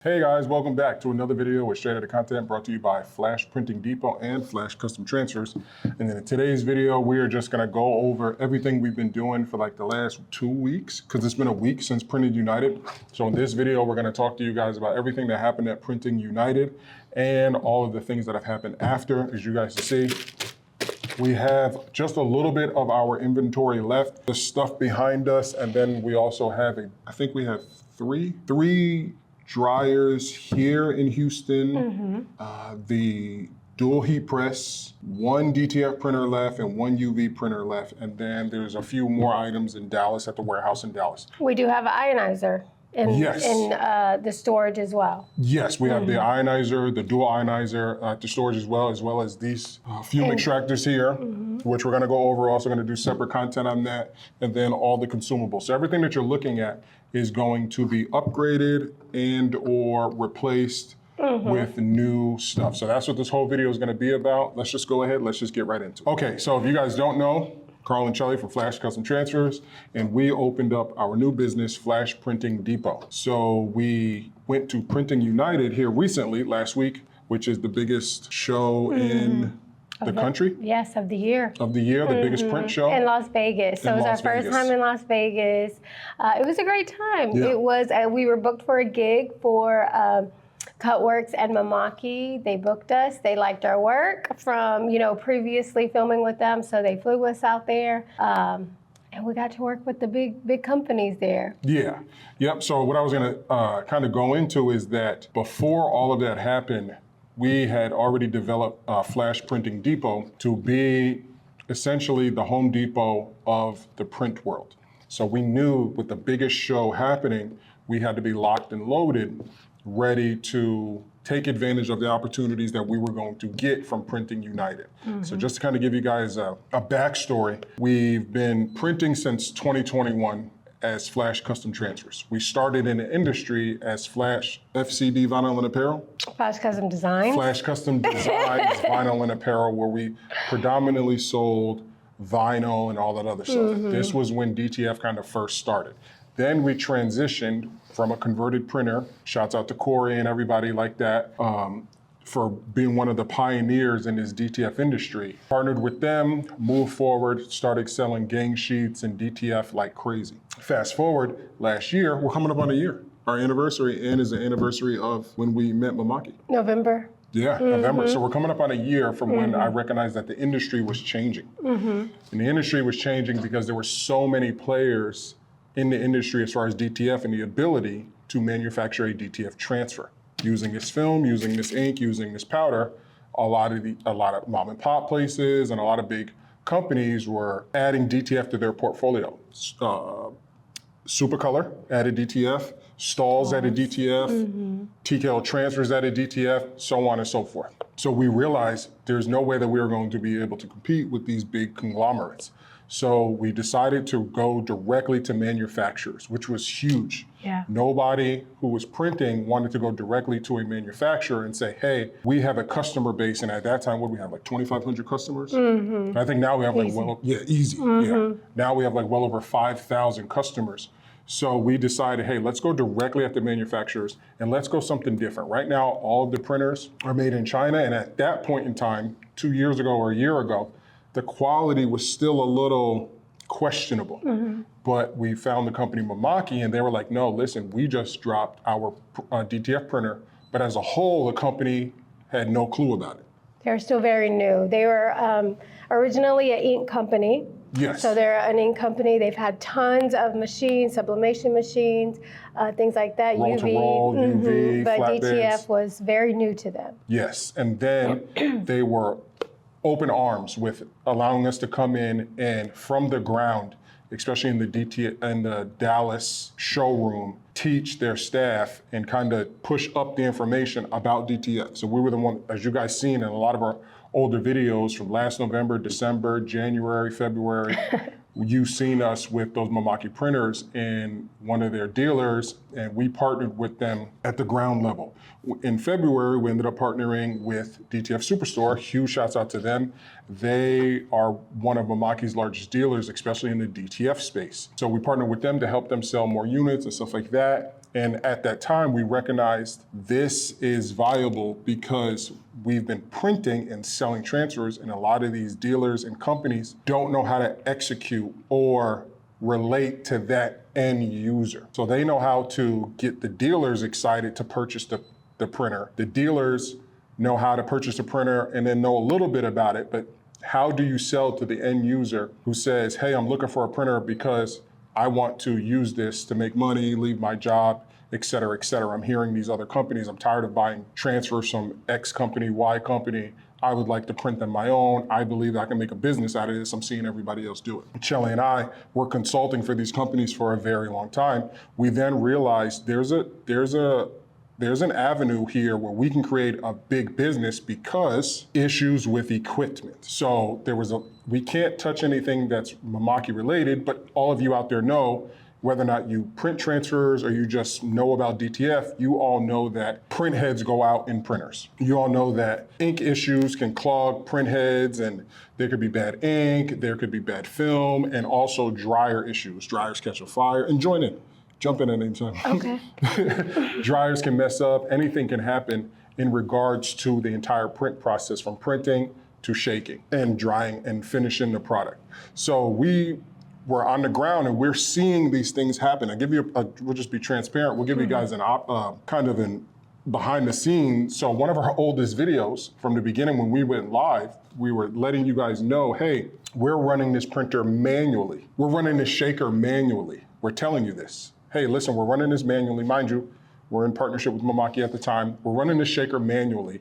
Hey guys, welcome back to another video with Straight Outta Content brought to you by Flash Printing Depot and Flash Custom Transfers. And then in today's video, we are just gonna go over everything we've been doing for like the last 2 weeks, because it's been a week since Printing United. So in this video, we're gonna talk to you guys about everything that happened at Printing United and all of the things that have happened after. As you guys can see, we have just a little bit of our inventory left, the stuff behind us, and then we also have I think we have three dryers here in Houston, the dual heat press, one DTF printer left and one UV printer left, and then there's a few more items in Dallas at the warehouse in Dallas. We do have an ionizer in the storage as well. Yes, we have the ionizer, the dual ionizer at the storage as well as these fume extractors here, which we're gonna go over. We're also gonna do separate content on that, and then all the consumables. So everything that you're looking at is going to be upgraded and or replaced with new stuff. So that's what this whole video is gonna be about. Let's just go ahead, let's just get right into it. Okay, so if you guys don't know, Carl and Chelly from Flash Custom Transfers, and we opened up our new business, Flash Printing Depot. So we went to Printing United here recently, last week, which is the biggest show in the country. Yes, of the year. Of the year, the biggest print show. In Las Vegas. So it was our first time in Las Vegas. It was a great time. Yeah. It was, we were booked for a gig for Cutworks and Mamaki. They booked us. They liked our work from, previously filming with them. So they flew us out there. And we got to work with the big companies there. Yeah. Yep. So what I was going to kind of go into is that before all of that happened, we had already developed Flash Printing Depot to be essentially the Home Depot of the print world. So we knew with the biggest show happening, we had to be locked and loaded, ready to take advantage of the opportunities that we were going to get from Printing United. So just to kind of give you guys a backstory, we've been printing since 2021 as Flash Custom Transfers. We started in the industry as Flash FCD Vinyl and Apparel. Flash Custom Designs. Flash Custom Designs, Vinyl and Apparel, where we predominantly sold vinyl and all that other stuff. This was when DTF kind of first started. Then we transitioned from a converted printer, shouts out to Corey and everybody like that, for being one of the pioneers in this DTF industry. Partnered with them, moved forward, started selling gang sheets and DTF like crazy. Fast forward, last year, we're coming up on a year. Our anniversary is the anniversary of when we met Mamaki. November. Yeah, November. So we're coming up on a year from when I recognized that the industry was changing. And the industry was changing because there were so many players in the industry as far as DTF and the ability to manufacture a DTF transfer. Using this film, using this ink, using this powder, a lot of mom and pop places and a lot of big companies were adding DTF to their portfolio. Supercolor added DTF, Stalls added DTF, TKL Transfers added DTF, so on and so forth. So we realized there's no way that we were going to be able to compete with these big conglomerates. So we decided to go directly to manufacturers, which was huge. Yeah. Nobody who was printing wanted to go directly to a manufacturer and say, hey, we have a customer base. And at that time, what did we have, like 2,500 customers? I think now we have easy. Yeah. Now we have like well over 5,000 customers. So we decided, hey, let's go directly at the manufacturers and let's go something different. Right now, all of the printers are made in China. And at that point in time, 2 years ago or a year ago, the quality was still a little questionable. But we found the company Mamaki and they were like, no, listen, we just dropped our DTF printer, but as a whole, the company had no clue about it. They're still very new. They were originally an ink company. Yes. So they're an ink company. They've had tons of machines, sublimation machines, things like that, Roll to roll, UV, but flatbeds. DTF was very new to them. Yes, and then they were open arms with allowing us to come in and from the ground, especially in the DTF and the Dallas showroom, teach their staff and kind of push up the information about DTF. So we were the one, as you guys seen in a lot of our older videos from last November, December, January, February, you've seen us with those Mamaki printers in one of their dealers, and we partnered with them at the ground level. In February, we ended up partnering with DTF Superstore. Huge shouts out to them. They are one of Mamaki's largest dealers, especially in the DTF space. So we partnered with them to help them sell more units and stuff like that. And at that time, we recognized this is viable because we've been printing and selling transfers, and a lot of these dealers and companies don't know how to execute or relate to that end user. So they know how to get the dealers excited to purchase the printer. The dealers know how to purchase a printer and then know a little bit about it, but how do you sell to the end user who says, hey, I'm looking for a printer because I want to use this to make money, leave my job, et cetera, et cetera. I'm hearing these other companies, I'm tired of buying transfers from X company, Y company. I would like to print them my own. I believe I can make a business out of this. I'm seeing everybody else do it. Chelly and I were consulting for these companies for a very long time. We then realized there's an avenue here where we can create a big business because issues with equipment. So we can't touch anything that's Mamaki related, but all of you out there know, whether or not you print transfers or you just know about DTF, you all know that print heads go out in printers. You all know that ink issues can clog print heads, and there could be bad ink, there could be bad film, and also dryer issues. Dryers catch a fire, and join in. Jump in at any time. Okay. Dryers can mess up, anything can happen in regards to the entire print process, from printing to shaking and drying and finishing the product. So we were on the ground and we're seeing these things happen. We'll just be transparent. We'll give you guys kind of an behind the scenes. So one of our oldest videos from the beginning when we went live, we were letting you guys know, hey, we're running this printer manually. We're running this shaker manually. We're telling you this. Hey, listen, we're running this manually. Mind you, we're in partnership with Mamaki at the time. We're running this shaker manually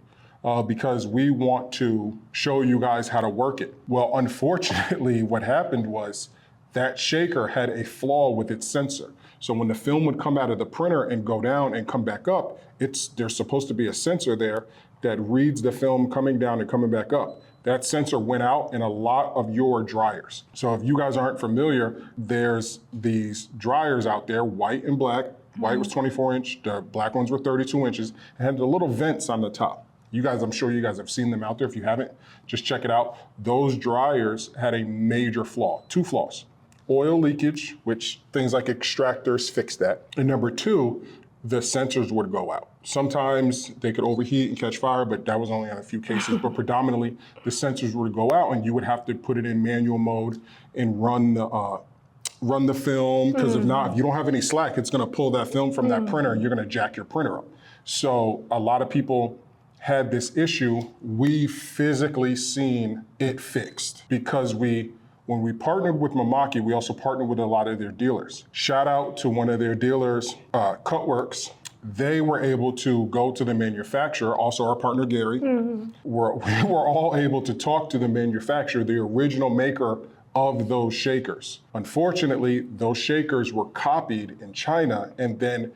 because we want to show you guys how to work it. Well, unfortunately, what happened was that shaker had a flaw with its sensor. So when the film would come out of the printer and go down and come back up, there's supposed to be a sensor there that reads the film coming down and coming back up. That sensor went out in a lot of your dryers. So if you guys aren't familiar, there's these dryers out there, white and black. White was 24 inch, the black ones were 32 inches, and had the little vents on the top. You guys, I'm sure you guys have seen them out there. If you haven't, just check it out. Those dryers had a major flaw, two flaws. Oil leakage, which things like extractors fix that. And number two, the sensors would go out. Sometimes they could overheat and catch fire, but that was only on a few cases. But predominantly, the sensors would go out and you would have to put it in manual mode and run the film, because if not, if you don't have any slack, it's gonna pull that film from that printer and you're gonna jack your printer up. So a lot of people had this issue. We physically seen it fixed because when we partnered with Mamaki, we also partnered with a lot of their dealers. Shout out to one of their dealers, Cutworks. They were able to go to the manufacturer, also our partner Gary. We were all able to talk to the manufacturer, the original maker of those shakers. Unfortunately, those shakers were copied in China, and then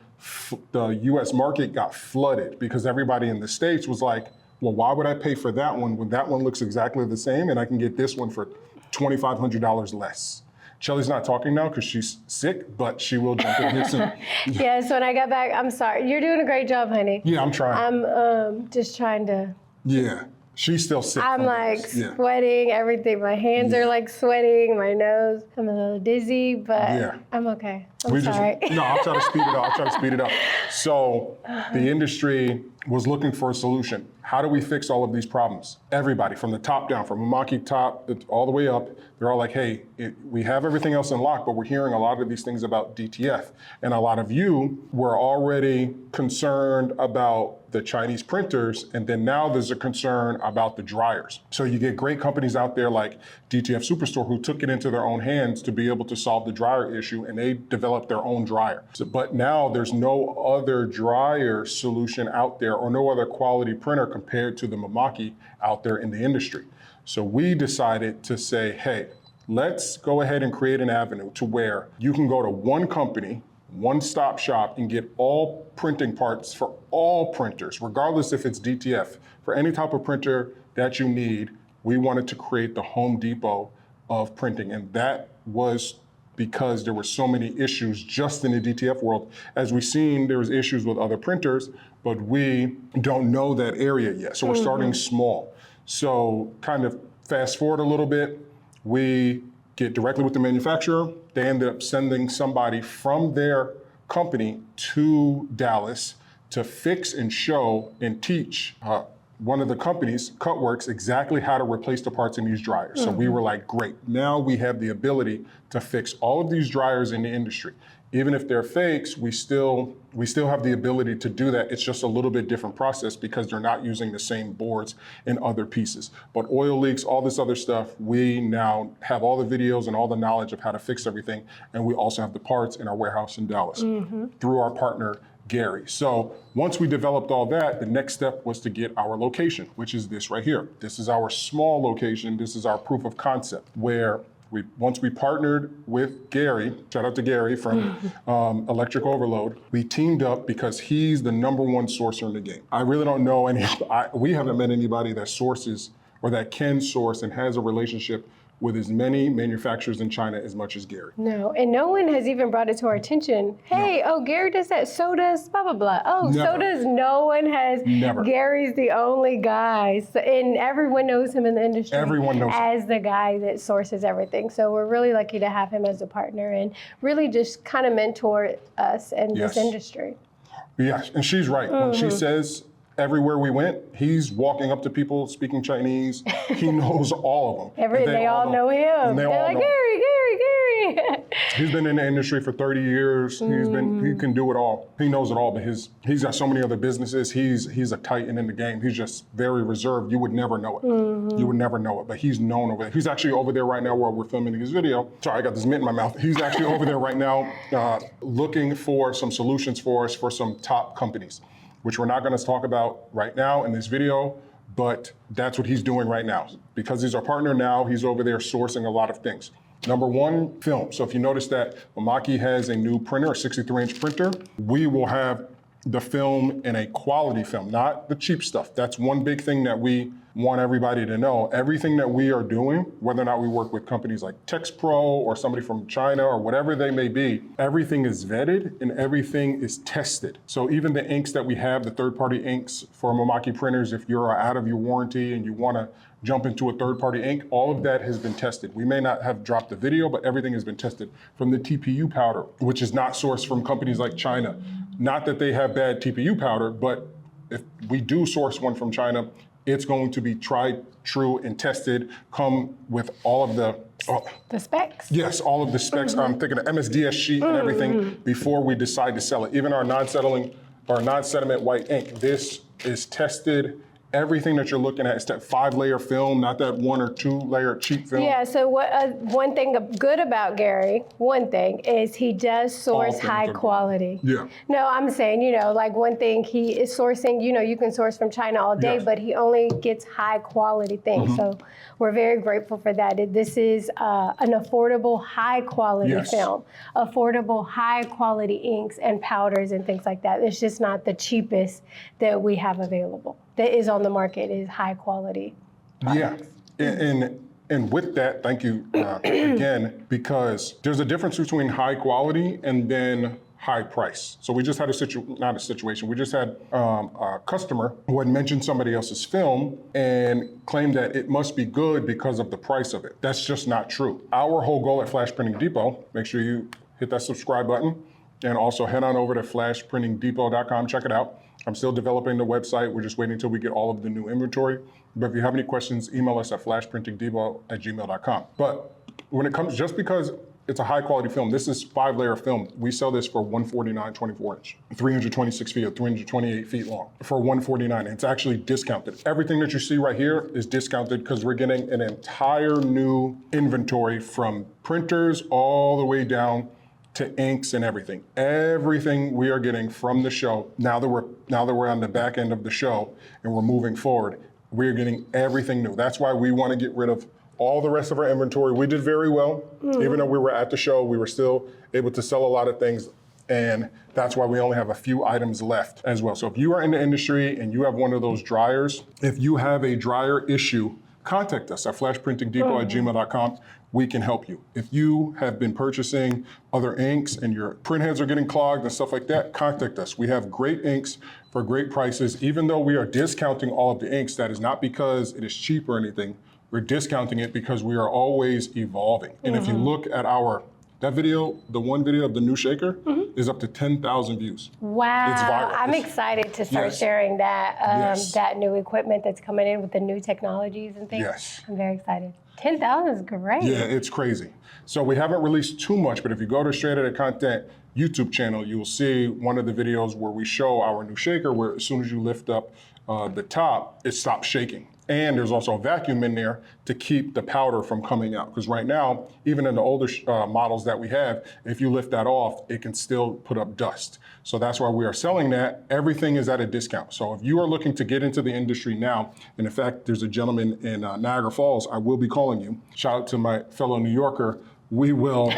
the US market got flooded because everybody in the States was like, well, why would I pay for that one when that one looks exactly the same and I can get this one for $2,500 less? Chelly's not talking now because she's sick, but she will jump in here soon. Yes, when I got back, I'm sorry. You're doing a great job, honey. Yeah, I'm trying. I'm just trying to. Yeah, she's still sick. I'm like sweating, everything. My hands are like sweating, my nose. I'm a little dizzy, but I'm okay. I'm sorry. I'll try to speed it up. So the industry was looking for a solution. How do we fix all of these problems? Everybody, from the top down, from Mamaki top all the way up, they're all like, hey, we have everything else in lock, but we're hearing a lot of these things about DTF. And a lot of you were already concerned about the Chinese printers, and then now there's a concern about the dryers. So you get great companies out there like DTF Superstore who took it into their own hands to be able to solve the dryer issue, and they developed their own dryer. But now there's no other dryer solution out there or no other quality printer compared to the Mamaki out there in the industry. So we decided to say, hey, let's go ahead and create an avenue to where you can go to one company, one-stop shop, and get all printing parts for all printers, regardless if it's DTF. For any type of printer that you need, we wanted to create the Home Depot of printing. And that was because there were so many issues just in the DTF world. As we've seen, there was issues with other printers, but we don't know that area yet. So we're starting small. So kind of fast forward a little bit, we get directly with the manufacturer. They ended up sending somebody from their company to Dallas to fix and show and teach one of the companies, Cutworks, exactly how to replace the parts in these dryers. So we were like, great, now we have the ability to fix all of these dryers in the industry. Even if they're fakes, we still have the ability to do that. It's just a little bit different process because they're not using the same boards and other pieces. But oil leaks, all this other stuff, we now have all the videos and all the knowledge of how to fix everything. And we also have the parts in our warehouse in Dallas through our partner, Gary. So once we developed all that, the next step was to get our location, which is this right here. This is our small location. This is our proof of concept where once we partnered with Gary, shout out to Gary from Electric Overload, we teamed up because he's the #1 sourcer in the game. I really don't know we haven't met anybody that sources or that can source and has a relationship with as many manufacturers in China as much as Gary. No, and no one has even brought it to our attention. Hey, Gary does that, so does blah, blah, blah. Oh, Never. so does no one has. Never. Gary's the only guy, and everyone knows him in the industry. Everyone knows as the guy that sources everything. So we're really lucky to have him as a partner and really just kind of mentor us in this industry. Yes, and she's right. When she says everywhere we went, he's walking up to people speaking Chinese. He knows all of them. They all know him. They're like, Gary. He's been in the industry for 30 years. He can do it all. He knows it all, but he's got so many other businesses. He's a titan in the game. He's just very reserved. You would never know it. You would never know it, but he's known over there. He's actually over there right now while we're filming his video. Sorry, I got this mint in my mouth. He's actually over there right now looking for some solutions for us for some top companies, which we're not going to talk about right now in this video, but that's what he's doing right now. Because he's our partner now, he's over there sourcing a lot of things. #1, film. So if you notice that Mamaki has a new printer, a 63-inch printer, we will have the film in a quality film, not the cheap stuff. That's one big thing that we want everybody to know. Everything that we are doing, whether or not we work with companies like TexPro or somebody from China or whatever they may be, everything is vetted and everything is tested. So even the inks that we have, the third-party inks for Mamaki printers, if you're out of your warranty and you want to jump into a third-party ink, all of that has been tested. We may not have dropped the video, but everything has been tested. From the TPU powder, which is not sourced from companies like China. Not that they have bad TPU powder, but if we do source one from China, it's going to be tried, true, and tested, come with all of the specs? Yes, all of the specs. I'm thinking of MSDS sheet and everything before we decide to sell it. Even our non-sediment white ink, this is tested. Everything that you're looking at is that 5-layer film, not that 1 or 2-layer cheap film. Yeah, so one thing good about Gary, is he does source high quality. Yeah. No, I'm saying, like one thing he is sourcing, you can source from China all day, but he only gets high quality things. So we're very grateful for that. This is an affordable, high quality film, affordable, high quality inks and powders and things like that. It's just not the cheapest that we have available. That is on the market is high quality products. Yeah, and with that, thank you again, because there's a difference between high quality and then high price. So we just had we just had a customer who had mentioned somebody else's film and claimed that it must be good because of the price of it. That's just not true. Our whole goal at Flash Printing Depot, make sure you hit that subscribe button and also head on over to flashprintingdepot.com, check it out. I'm still developing the website. We're just waiting until we get all of the new inventory. But if you have any questions, email us at flashprintingdepot@gmail.com. But when it comes, just because it's a high quality film, this is 5-layer film. We sell this for $149, 24-inch, 326 feet or 328 feet long for $149. It's actually discounted. Everything that you see right here is discounted because we're getting an entire new inventory from printers all the way down to inks and everything. Everything we are getting from the show, now that we're on the back end of the show and we're moving forward, we're getting everything new. That's why we want to get rid of all the rest of our inventory. We did very well. Even though we were at the show, we were still able to sell a lot of things. And that's why we only have a few items left as well. So if you are in the industry and you have one of those dryers, if you have a dryer issue, contact us at flashprintingdepot@gmail.com. We can help you. If you have been purchasing other inks and your print heads are getting clogged and stuff like that, contact us. We have great inks for great prices. Even though we are discounting all of the inks, that is not because it is cheap or anything. We're discounting it because we are always evolving. And if you look at That video, the one video of the new shaker, is up to 10,000 views. Wow. It's viral. I'm excited to start sharing that that new equipment that's coming in with the new technologies and things. Yes. I'm very excited. 10,000 is great. Yeah, it's crazy. So we haven't released too much, but if you go to Straight Outta Content YouTube channel, you will see one of the videos where we show our new shaker, where as soon as you lift up the top, it stops shaking. And there's also a vacuum in there to keep the powder from coming out. Because right now, even in the older models that we have, if you lift that off, it can still put up dust. So that's why we are selling that. Everything is at a discount. So if you are looking to get into the industry now, and in fact, there's a gentleman in Niagara Falls, I will be calling you. Shout out to my fellow New Yorker. We will,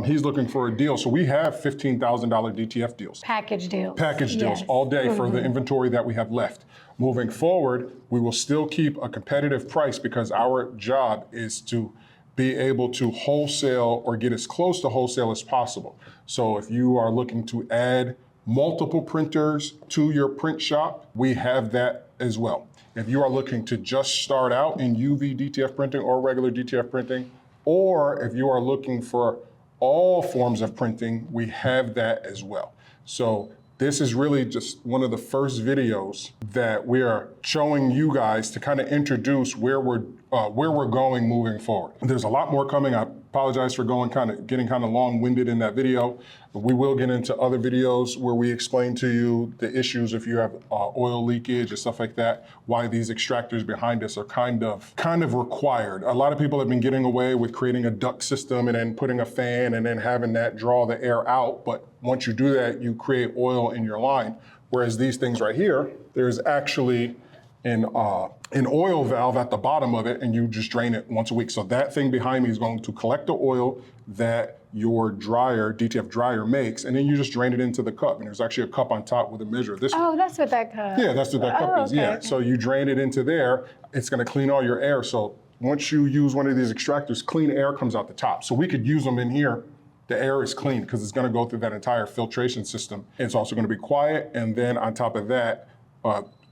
he's looking for a deal. So we have $15,000 DTF deals. Package deals. Package deals all day for the inventory that we have left. Moving forward, we will still keep a competitive price because our job is to be able to wholesale or get as close to wholesale as possible. So if you are looking to add multiple printers to your print shop, we have that as well. If you are looking to just start out in UV DTF printing or regular DTF printing, or if you are looking for all forms of printing, we have that as well. So this is really just one of the first videos that we are showing you guys to kind of introduce where we're going moving forward. There's a lot more coming. I apologize for getting kind of long-winded in that video. But we will get into other videos where we explain to you the issues if you have oil leakage and stuff like that, why these extractors behind us are kind of required. A lot of people have been getting away with creating a duct system and then putting a fan and then having that draw the air out. But once you do that, you create oil in your line. Whereas these things right here, there's actually an oil valve at the bottom of it, and you just drain it once a week. So that thing behind me is going to collect the oil that your dryer, DTF dryer, makes, and then you just drain it into the cup. And there's actually a cup on top with a measure. Oh, that's what that cup. Yeah, that's what that cup is. Okay, Yeah. okay. So you drain it into there. It's going to clean all your air. So once you use one of these extractors, clean air comes out the top. So we could use them in here. The air is clean because it's going to go through that entire filtration system. It's also going to be quiet. And then on top of that,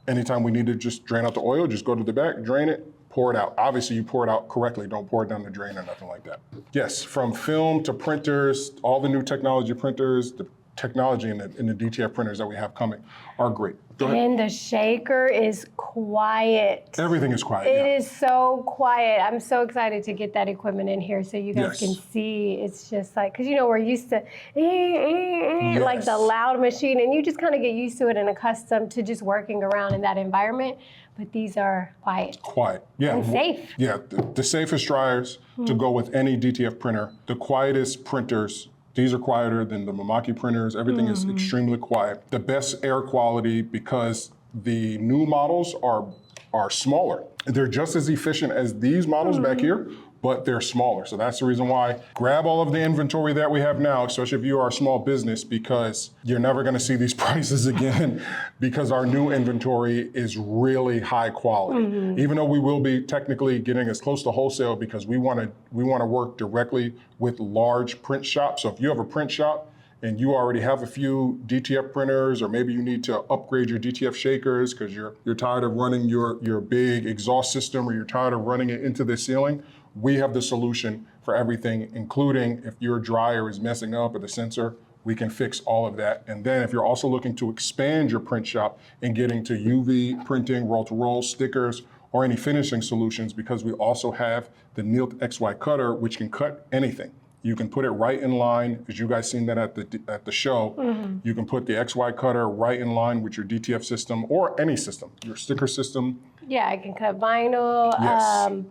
anytime we need to just drain out the oil, just go to the back, drain it, pour it out. Obviously, you pour it out correctly. Don't pour it down the drain or nothing like that. Yes, from film to printers, all the new technology printers, the technology in the DTF printers that we have coming are great. Go ahead. And the shaker is quiet. Everything is quiet. It is so quiet. I'm so excited to get that equipment in here so you guys can see. It's just like, because we're used to like the loud machine, and you just kind of get used to it and accustomed to just working around in that environment. But these are quiet. Quiet, yeah. And safe. Yeah, the safest dryers to go with any DTF printer, the quietest printers. These are quieter than the Mamaki printers. Everything is extremely quiet. The best air quality because the new models are smaller. They're just as efficient as these models back here, but they're smaller. So that's the reason why. Grab all of the inventory that we have now, especially if you are a small business, because you're never gonna see these prices again because our new inventory is really high quality. Even though we will be technically getting as close to wholesale because we wanna work directly with large print shops. So if you have a print shop and you already have a few DTF printers, or maybe you need to upgrade your DTF shakers because you're tired of running your big exhaust system, or you're tired of running it into the ceiling, we have the solution for everything, including if your dryer is messing up or the sensor, we can fix all of that. And then if you're also looking to expand your print shop and get into UV printing, roll-to-roll, stickers, or any finishing solutions, because we also have the Nealt XY cutter, which can cut anything. You can put it right in line, as you guys seen that at the show. You can put the XY cutter right in line with your DTF system or any system, your sticker system. Yeah, I can cut vinyl,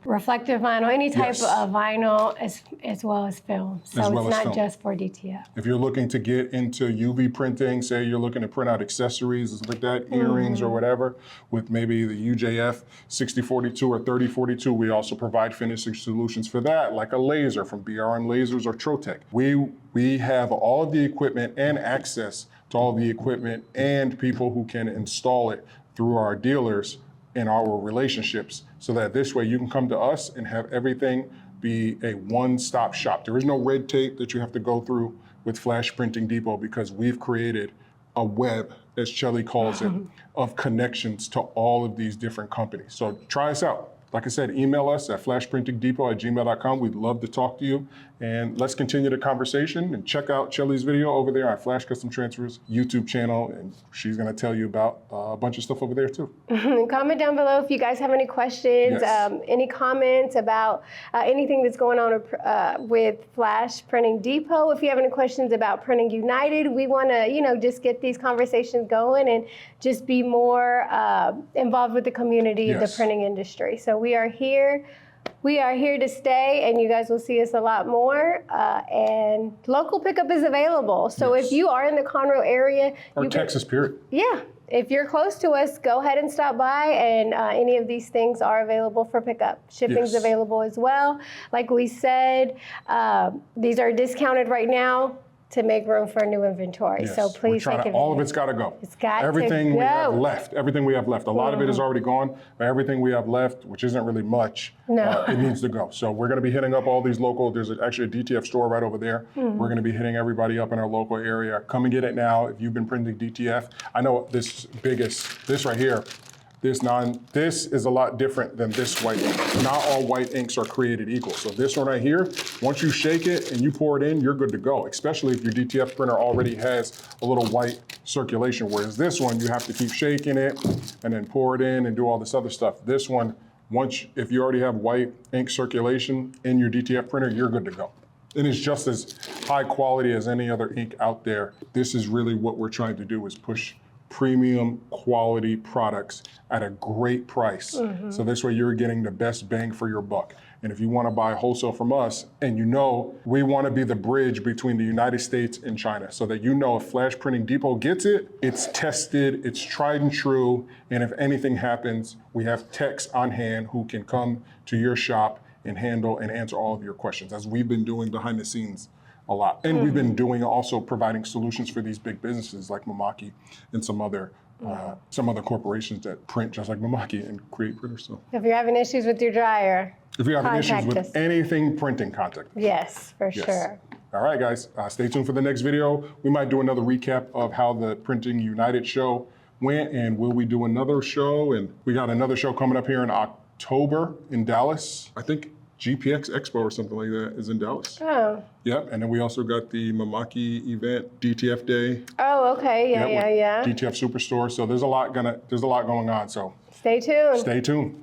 reflective vinyl, any type of vinyl, as well as film. So it's not just for DTF. If you're looking to get into UV printing, say you're looking to print out accessories, stuff like that, earrings or whatever, with maybe the UJF 6042 or 3042, we also provide finishing solutions for that, like a laser from BRM Lasers or Trotec. We have all of the equipment and access to all the equipment and people who can install it through our dealers in our relationships, so that this way you can come to us and have everything be a one-stop shop. There is no red tape that you have to go through with Flash Printing Depot, because we've created a web, as Chelly calls it, of connections to all of these different companies. So try us out. Like I said, email us at flashprintingdepot@gmail.com. We'd love to talk to you And let's continue the conversation and check out Chelly's video over there on Flash Custom Transfers YouTube channel. And she's gonna tell you about a bunch of stuff over there too. Comment down below if you guys have any questions, Yes. any comments about anything that's going on with Flash Printing Depot. If you have any questions about Printing United, we wanna, just get these conversations going and just be more involved with the community, Yes. the printing industry. So we are here. We are here to stay, and you guys will see us a lot more. And local pickup is available. So Yes. if you are in the Conroe area, Or you can, Texas, period. yeah, if you're close to us, go ahead and stop by, and any of these things are available for pickup. Shipping's Yes. available as well. Like we said, these are discounted right now to make room for new inventory. Yes. So We're please trying take to, advantage. all of it's got to go. It's got to everything we have go. left. Everything we have left. A lot of it is already gone, but everything we have left, which isn't really much, No. it needs to go. So we're going to be hitting up all these local. There's actually a DTF store right over there. We're going to be hitting everybody up in our local area. Come and get it now if you've been printing DTF. I know this right here. This is a lot different than this white ink. Not all white inks are created equal. So this one right here, once you shake it and you pour it in, you're good to go, especially if your DTF printer already has a little white circulation, whereas this one, you have to keep shaking it and then pour it in and do all this other stuff. This one, if you already have white ink circulation in your DTF printer, you're good to go. And it's just as high quality as any other ink out there. This is really what we're trying to do, is push premium quality products at a great price. So this way you're getting the best bang for your buck. And if you want to buy wholesale from us, and we want to be the bridge between the United States and China, so that if Flash Printing Depot gets it, it's tested, it's tried and true, and if anything happens, we have techs on hand who can come to your shop and handle and answer all of your questions, as we've been doing behind the scenes a lot. And we've been providing solutions for these big businesses like Mamaki and some other corporations that print just like Mamaki and create printers. So If you're having issues with your dryer, if you have any issues contact with us. anything printing, contact us. Yes, for Yes. sure. All right, guys, stay tuned for the next video. We might do another recap of how the Printing United show went, and will we do another show? And we got another show coming up here in October in Dallas. I think GPX Expo or something like that is in Dallas. Oh. Yep, and then we also got the Mamaki event, DTF Day. Oh, okay. Yep, with Yeah. DTF Superstore. So there's a lot going on. So Stay tuned. stay tuned.